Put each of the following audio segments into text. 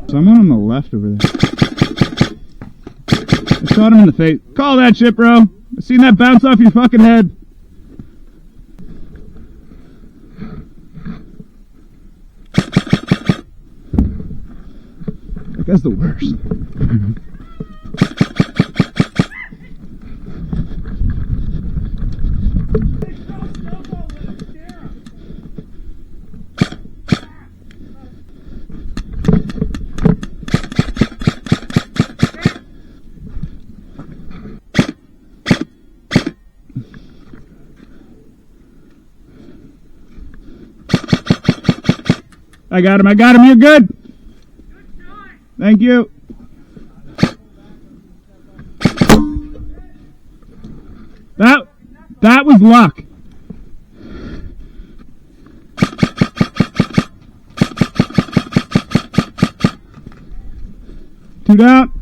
Someone on the left over there. I shot him in the face. Call that shit, bro. I seen that bounce off your fucking head. That guy's the worst. I got him, you're good. Thank you. That was luck. Two down.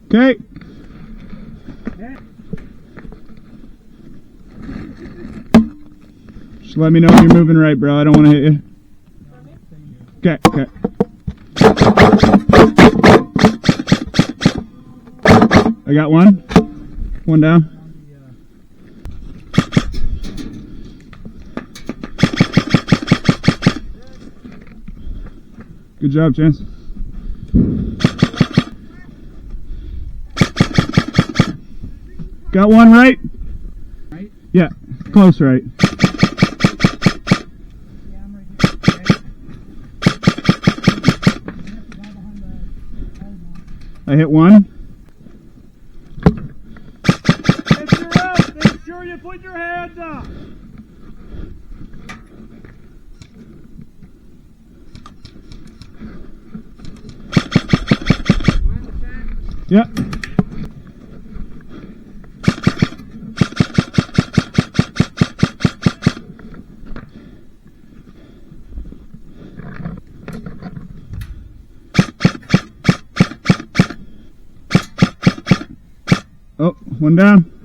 Okay. Just let me know when you're moving right, bro. I don't want to hit you. Okay, okay. I got one. One down. Good job, Chance. Got one right? Right? Yeah, close right. Yeah, I'm right here. I hit one. Get your rest. Make sure you put your hands up. Yeah. Oh, one down.